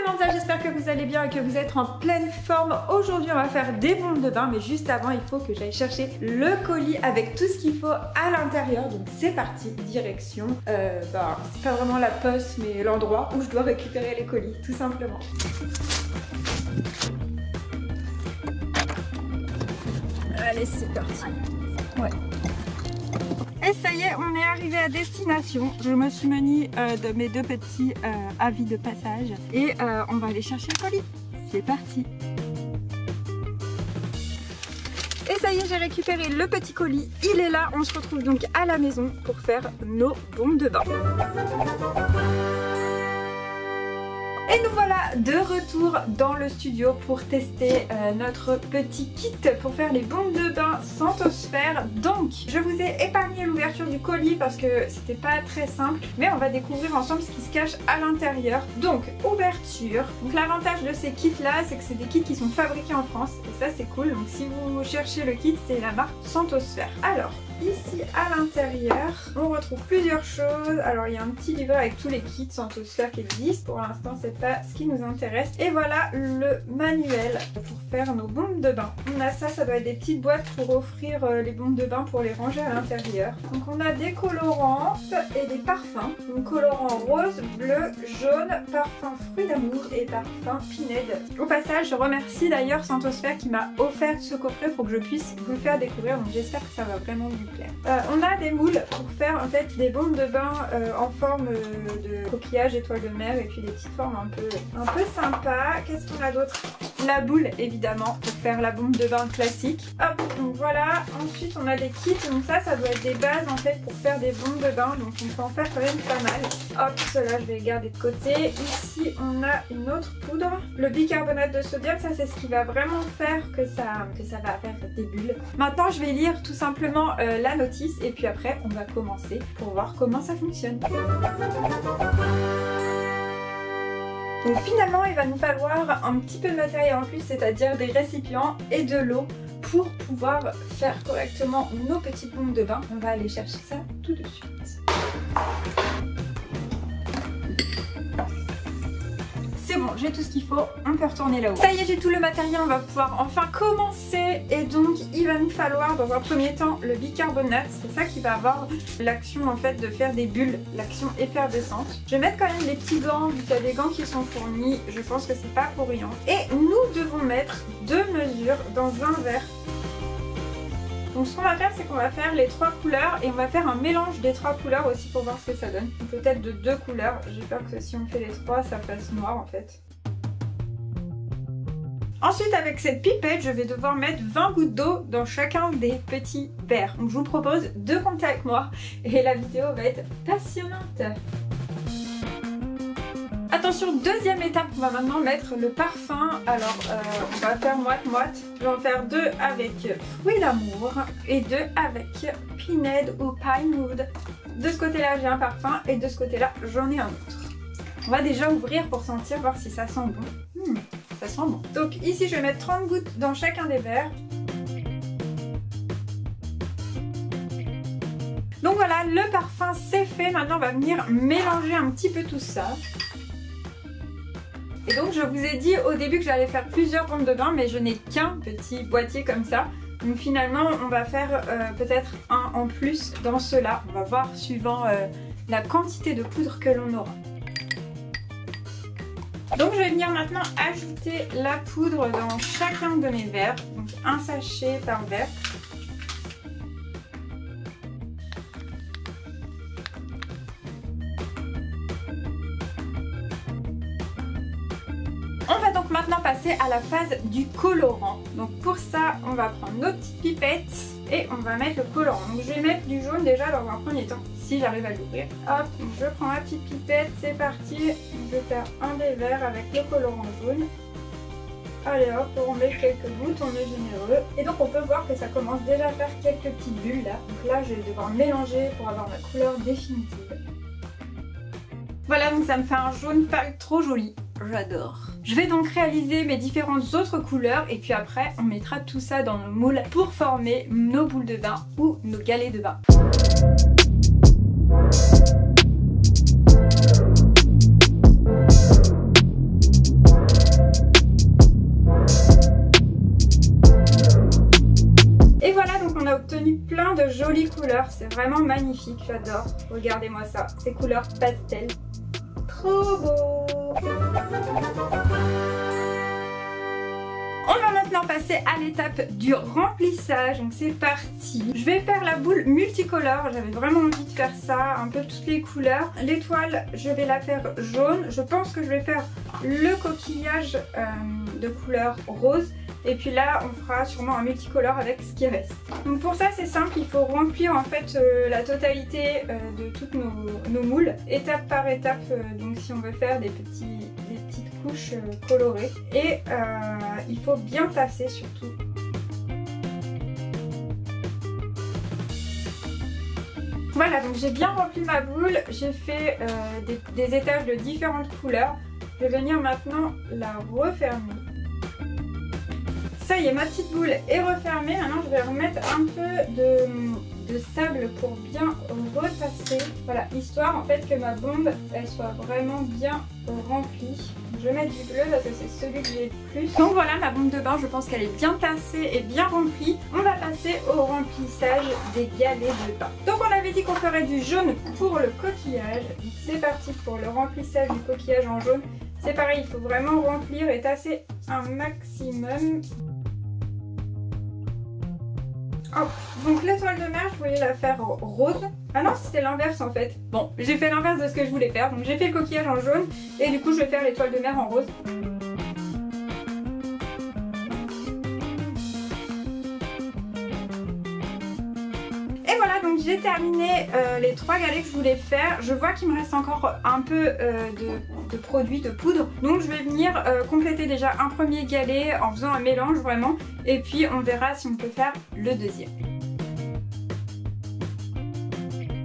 monde, j'espère que vous allez bien et que vous êtes en pleine forme. Aujourd'hui on va faire des bombes de bain, mais juste avant il faut que j'aille chercher le colis avec tout ce qu'il faut à l'intérieur. Donc c'est parti, direction, c'est pas vraiment la poste mais l'endroit où je dois récupérer les colis, tout simplement. Allez, c'est parti. Ouais. Et ça y est, on est arrivé à destination. Je me suis munie de mes deux petits avis de passage et on va aller chercher le colis. C'est parti. Et ça y est, j'ai récupéré le petit colis. Il est là. On se retrouve donc à la maison pour faire nos bombes de bain. Et nous voilà de retour dans le studio pour tester notre petit kit pour faire les bombes de bain Santosphère. Donc je vous ai épargné l'ouverture du colis parce que c'était pas très simple, mais on va découvrir ensemble ce qui se cache à l'intérieur. Donc ouverture. Donc l'avantage de ces kits là, c'est que c'est des kits qui sont fabriqués en France et ça c'est cool. Donc si vous cherchez le kit, c'est la marque Santosphère. Alors ici à l'intérieur, on retrouve plusieurs choses. Alors il y a un petit livret avec tous les kits Santosphère qui existent. Pour l'instant c'est pas ce qui nous intéresse. Et voilà le manuel pour faire nos bombes de bain. On a ça doit être des petites boîtes pour offrir les bombes de bain pour les ranger à l'intérieur. Donc on a des colorants et des parfums. Donc colorant rose, bleu, jaune, parfum fruits d'amour et parfum pinède. Au passage je remercie d'ailleurs Santosphère qui m'a offert ce coffret pour que je puisse vous le faire découvrir. Donc j'espère que ça va vraiment vous plaire. On a des moules pour faire en fait des bombes de bain en forme de coquillage, étoile de mer et puis des petites formes un peu sympa. Qu'est-ce qu'on a d'autre? La boule évidemment pour faire la bombe de bain classique. Hop, donc voilà. Ensuite on a des kits, donc ça doit être des bases en fait pour faire des bombes de bain, donc on peut en faire quand même pas mal. Hop, cela je vais les garder de côté. Ici on a une autre poudre, le bicarbonate de sodium, ça c'est ce qui va vraiment faire que ça va faire des bulles. Maintenant je vais lire tout simplement la notice et puis après on va commencer pour voir comment ça fonctionne. Donc finalement il va nous falloir un petit peu de matériel en plus, c'est-à-dire des récipients et de l'eau pour pouvoir faire correctement nos petites bombes de bain. On va aller chercher ça tout de suite. C'est bon, j'ai tout ce qu'il faut, on peut retourner là-haut. Ça y est, j'ai tout le matériel, on va pouvoir enfin commencer. Et donc il va nous falloir dans un premier temps le bicarbonate. C'est ça qui va avoir l'action en fait de faire des bulles, l'action effervescente. Je vais mettre quand même les petits gants, vu qu'il y a des gants qui sont fournis. Je pense que c'est pas pour rien. Et nous devons mettre 2 mesures dans un verre. Donc ce qu'on va faire, c'est qu'on va faire les 3 couleurs et on va faire un mélange des 3 couleurs aussi pour voir ce que ça donne. Peut-être de 2 couleurs, j'ai peur que si on fait les 3 ça fasse noir en fait. Ensuite avec cette pipette, je vais devoir mettre 20 gouttes d'eau dans chacun des petits verres. Donc je vous propose de compter avec moi et la vidéo va être passionnante. Attention, deuxième étape, on va maintenant mettre le parfum. Alors on va faire moite-moite. Je vais en faire 2 avec fruits d'amour et 2 avec pinède ou pinewood. De ce côté là j'ai un parfum et de ce côté là j'en ai un autre. On va déjà ouvrir pour sentir, voir si ça sent bon. Ça sent bon. Donc ici je vais mettre 30 gouttes dans chacun des verres. Donc voilà, le parfum c'est fait. Maintenant on va venir mélanger un petit peu tout ça. Et donc je vous ai dit au début que j'allais faire plusieurs bombes de bain, mais je n'ai qu'un petit boîtier comme ça. Donc finalement on va faire peut-être un en plus dans cela. On va voir suivant la quantité de poudre que l'on aura. Donc je vais venir maintenant ajouter la poudre dans chacun de mes verres. Donc un sachet par verre. On va donc maintenant passer à la phase du colorant. Donc pour ça, on va prendre nos petites pipettes et on va mettre le colorant. Donc je vais mettre du jaune déjà dans un premier temps, si j'arrive à l'ouvrir. Hop, je prends ma petite pipette, c'est parti. Je vais faire un des verres avec le colorant jaune. Allez hop, on met quelques gouttes, on est généreux. Et donc on peut voir que ça commence déjà à faire quelques petites bulles là. Donc là, je vais devoir mélanger pour avoir ma couleur définitive. Voilà, donc ça me fait un jaune pâle trop joli. J'adore. Je vais donc réaliser mes différentes autres couleurs et puis après on mettra tout ça dans nos moules pour former nos boules de bain ou nos galets de bain. de jolies couleurs, c'est vraiment magnifique, j'adore. Regardez-moi ça, ces couleurs pastel. Trop beau! On va maintenant passer à l'étape du remplissage, donc c'est parti. Je vais faire la boule multicolore, j'avais vraiment envie de faire ça, un peu toutes les couleurs. L'étoile, je vais la faire jaune, je pense que je vais faire le coquillage de couleur rose. Et puis là, on fera sûrement un multicolore avec ce qui reste. Donc pour ça, c'est simple, il faut remplir en fait la totalité de toutes nos moules, étape par étape. Donc si on veut faire des petites couches colorées. Et il faut bien tasser surtout. Voilà, donc j'ai bien rempli ma boule, j'ai fait des étages de différentes couleurs. Je vais venir maintenant la refermer. Ça y est, ma petite boule est refermée. Maintenant, je vais remettre un peu de sable pour bien retasser. Voilà, histoire en fait que ma bombe, elle soit vraiment bien remplie. Je vais mettre du bleu parce que c'est celui que j'ai le plus. Donc voilà, ma bombe de bain, je pense qu'elle est bien tassée et bien remplie. On va passer au remplissage des galets de bain. Donc on avait dit qu'on ferait du jaune pour le coquillage. C'est parti pour le remplissage du coquillage en jaune. C'est pareil, il faut vraiment remplir et tasser un maximum. Hop. Donc l'étoile de mer, je voulais la faire rose. Ah non, c'était l'inverse en fait. Bon, j'ai fait l'inverse de ce que je voulais faire. Donc j'ai fait le coquillage en jaune et du coup je vais faire l'étoile de mer en rose. Et voilà, donc j'ai terminé les 3 galets que je voulais faire. Je vois qu'il me reste encore un peu de produit, de poudre. Donc je vais venir compléter déjà un premier galet en faisant un mélange vraiment. Et puis on verra si on peut faire le deuxième.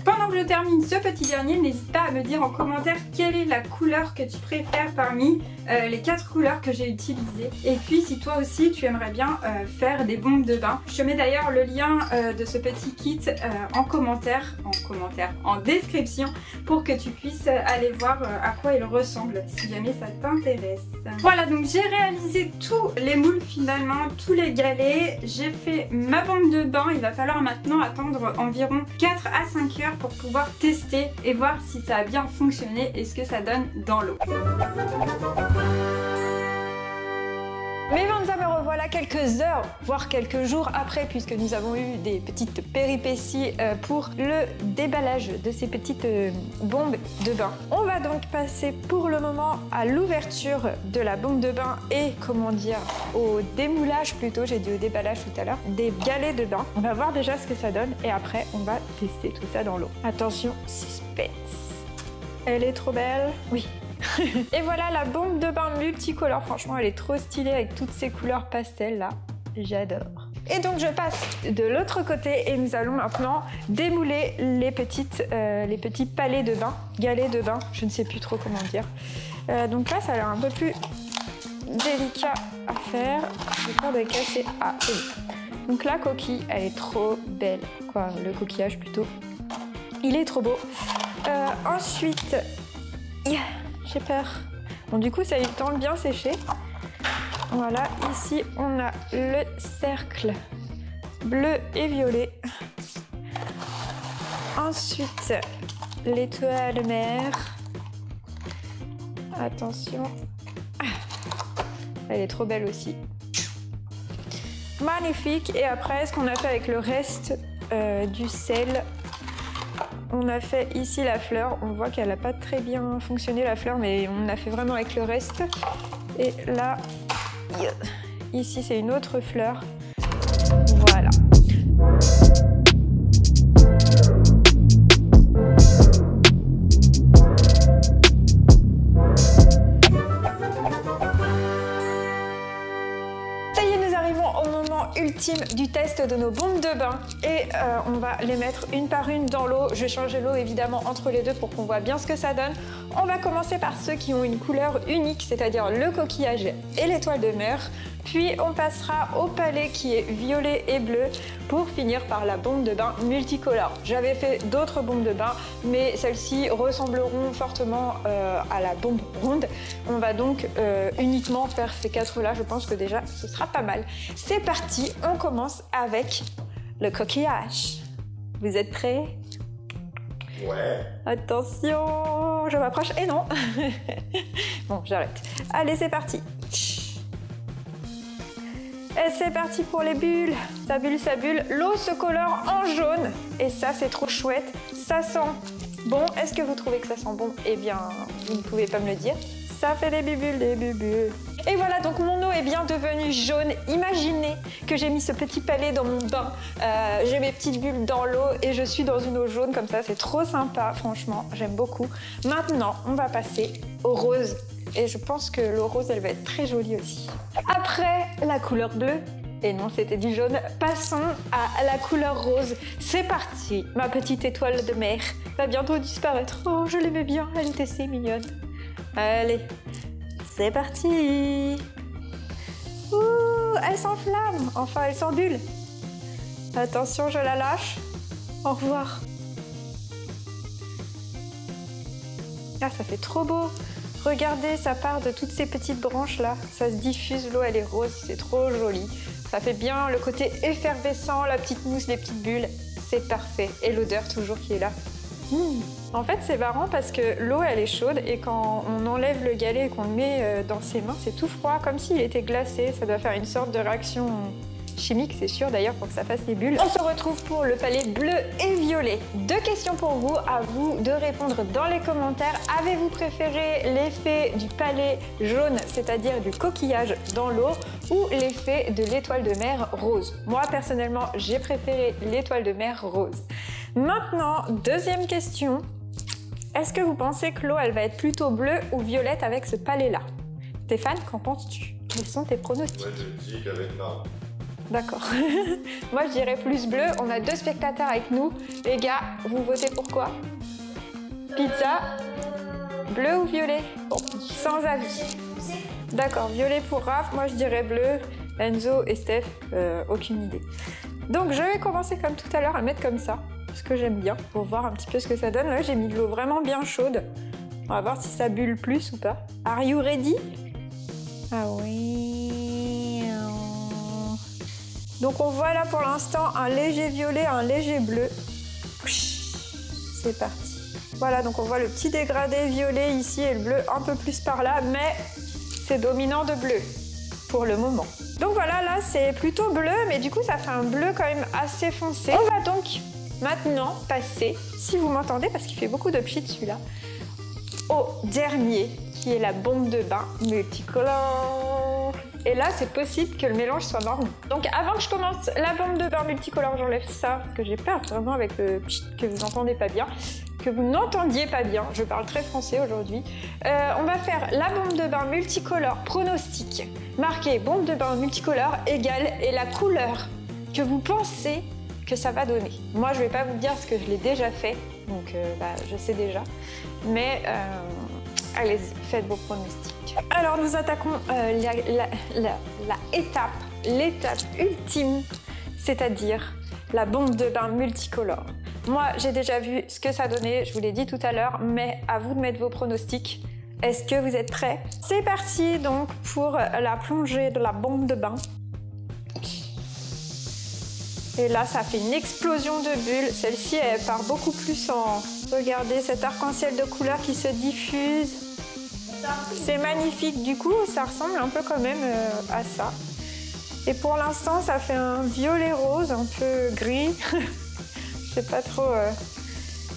Pendant que je termine ce petit dernier, n'hésite pas à me dire en commentaire quelle est la couleur que tu préfères parmi les 4 couleurs que j'ai utilisées. Et puis si toi aussi tu aimerais bien faire des bombes de bain. Je te mets d'ailleurs le lien de ce petit kit en description pour que tu puisses aller voir à quoi il ressemble si jamais ça t'intéresse. Voilà, donc j'ai réalisé tous les moules finalement, tous les galets. J'ai fait ma bombe de bain. Il va falloir maintenant attendre environ 4 à 5 heures pour pouvoir tester et voir si ça a bien fonctionné et ce que ça donne dans l'eau. Mais Vanza, me revoilà quelques heures, voire quelques jours après, puisque nous avons eu des petites péripéties pour le déballage de ces petites bombes de bain. On va donc passer pour le moment à l'ouverture de la bombe de bain et, comment dire, au démoulage plutôt, j'ai dit au déballage tout à l'heure, des galets de bain. On va voir déjà ce que ça donne et après on va tester tout ça dans l'eau. Attention, suspense. Elle est trop belle. Oui. Et voilà la bombe de bain multicolore, franchement elle est trop stylée avec toutes ces couleurs pastel là, j'adore. Et donc je passe de l'autre côté et nous allons maintenant démouler les petits palets de bain, galets de bain, je ne sais plus trop comment dire. Donc là ça a l'air un peu plus délicat à faire, j'ai peur de casser. Ah oui. Donc la coquille elle est trop belle, quoi, le coquillage plutôt, il est trop beau. Ensuite, j'ai peur. Bon, du coup, ça a eu le temps de bien sécher. Voilà, ici, on a le cercle bleu et violet. Ensuite, l'étoile mer. Attention. Elle est trop belle aussi. Magnifique. Et après, ce qu'on a fait avec le reste du sel, on a fait ici la fleur, on voit qu'elle n'a pas très bien fonctionné la fleur, mais on a fait vraiment avec le reste. Et là, ici c'est une autre fleur. Voilà. Ultime du test de nos bombes de bain et on va les mettre une par une dans l'eau. Je vais changer l'eau évidemment entre les deux pour qu'on voit bien ce que ça donne. On va commencer par ceux qui ont une couleur unique, c'est-à-dire le coquillage et l'étoile de mer. Puis on passera au palet qui est violet et bleu pour finir par la bombe de bain multicolore. J'avais fait d'autres bombes de bain, mais celles-ci ressembleront fortement à la bombe ronde. On va donc uniquement faire ces 4-là. Je pense que déjà ce sera pas mal. C'est parti, on commence avec le coquillage. Vous êtes prêts? Ouais. Attention, je m'approche et non. Bon, j'arrête. Allez, c'est parti. Et c'est parti pour les bulles. Ça bulle, ça bulle. L'eau se colore en jaune. Et ça, c'est trop chouette. Ça sent bon. Est-ce que vous trouvez que ça sent bon? Eh bien, vous ne pouvez pas me le dire. Ça fait des bulles, des bulles. Et voilà, donc mon eau est bien devenue jaune. Imaginez que j'ai mis ce petit palais dans mon bain. J'ai mes petites bulles dans l'eau et je suis dans une eau jaune comme ça. C'est trop sympa, franchement, j'aime beaucoup. Maintenant, on va passer au rose. Et je pense que l'eau rose, elle va être très jolie aussi. Après la couleur bleue, et non, c'était du jaune, passons à la couleur rose. C'est parti, ma petite étoile de mer va bientôt disparaître. Oh, je l'aimais bien, elle était si mignonne. Allez, c'est parti. Ouh, elle s'enflamme. Enfin, elle s'embule. Attention, je la lâche. Au revoir. Ah, ça fait trop beau. Regardez, ça part de toutes ces petites branches là. Ça se diffuse, l'eau elle est rose, c'est trop joli. Ça fait bien le côté effervescent, la petite mousse, les petites bulles. C'est parfait. Et l'odeur toujours qui est là. En fait, c'est marrant parce que l'eau, elle est chaude et quand on enlève le galet et qu'on le met dans ses mains, c'est tout froid, comme s'il était glacé. Ça doit faire une sorte de réaction chimique, c'est sûr d'ailleurs, pour que ça fasse les bulles. On se retrouve pour le palais bleu et violet. 2 questions pour vous, à vous de répondre dans les commentaires. Avez-vous préféré l'effet du palais jaune, c'est-à-dire du coquillage dans l'eau, ou l'effet de l'étoile de mer rose? Moi, personnellement, j'ai préféré l'étoile de mer rose. Maintenant, 2e question. Est-ce que vous pensez que l'eau, elle va être plutôt bleue ou violette avec ce palais-là? Stéphane, qu'en penses-tu? Quels sont tes pronostics? Moi, je dis qu'avec marron. D'accord. Moi, je dirais plus bleu. On a 2 spectateurs avec nous. Les gars, vous votez pour quoi? Pizza, bleu ou violet? Bon, sans avis. D'accord, violet pour Raph. Moi, je dirais bleu. Enzo et Steph, aucune idée. Donc, je vais commencer comme tout à l'heure à mettre comme ça. Ce que j'aime bien, pour voir un petit peu ce que ça donne. Là, j'ai mis de l'eau vraiment bien chaude. On va voir si ça bulle plus ou pas. Are you ready? Ah oui. Donc on voit là pour l'instant un léger violet, un léger bleu. C'est parti. Voilà, donc on voit le petit dégradé violet ici et le bleu un peu plus par là, mais c'est dominant de bleu pour le moment. Donc voilà, là c'est plutôt bleu, mais du coup ça fait un bleu quand même assez foncé. On va donc maintenant passer, si vous m'entendez, parce qu'il fait beaucoup de pchit celui-là, au dernier, qui est la bombe de bain multicolore. Et là, c'est possible que le mélange soit marron. Donc avant que je commence la bombe de bain multicolore, j'enlève ça, parce que j'ai peur vraiment avec le pchit que vous n'entendez pas bien, que vous n'entendiez pas bien. Je parle très français aujourd'hui. On va faire la bombe de bain multicolore pronostic. Marqué bombe de bain multicolore égale et la couleur que vous pensez que ça va donner. Moi, je vais pas vous dire ce que je l'ai déjà fait, donc je sais déjà. Mais allez-y, faites vos pronostics. Alors, nous attaquons l'étape ultime, c'est-à-dire la bombe de bain multicolore. Moi, j'ai déjà vu ce que ça donnait, je vous l'ai dit tout à l'heure, mais à vous de mettre vos pronostics. Est-ce que vous êtes prêts? C'est parti donc pour la plongée de la bombe de bain. Et là, ça fait une explosion de bulles. Celle-ci, elle part beaucoup plus en... Regardez cet arc-en-ciel de couleurs qui se diffuse. C'est magnifique. Du coup, ça ressemble un peu quand même à ça. Et pour l'instant, ça fait un violet rose, un peu gris. Je sais pas trop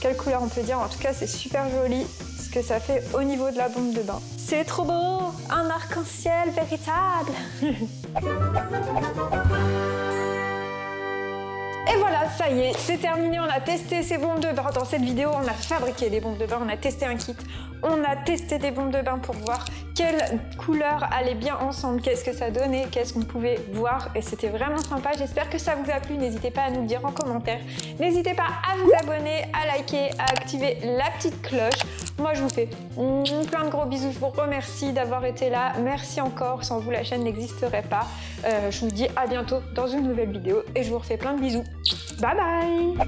quelle couleur on peut dire. En tout cas, c'est super joli ce que ça fait au niveau de la bombe de bain. C'est trop beau! Un arc-en-ciel véritable! Et voilà, ça y est, c'est terminé, on a testé ces bombes de bain. Dans cette vidéo, on a fabriqué des bombes de bain, on a testé un kit, on a testé des bombes de bain pour voir quelles couleurs allaient bien ensemble, qu'est-ce que ça donnait, qu'est-ce qu'on pouvait voir, et c'était vraiment sympa. J'espère que ça vous a plu, n'hésitez pas à nous le dire en commentaire. N'hésitez pas à vous abonner, à liker, à activer la petite cloche. Moi, je vous fais plein de gros bisous, je vous remercie d'avoir été là. Merci encore, sans vous, la chaîne n'existerait pas. Je vous dis à bientôt dans une nouvelle vidéo et je vous refais plein de bisous. Bye bye!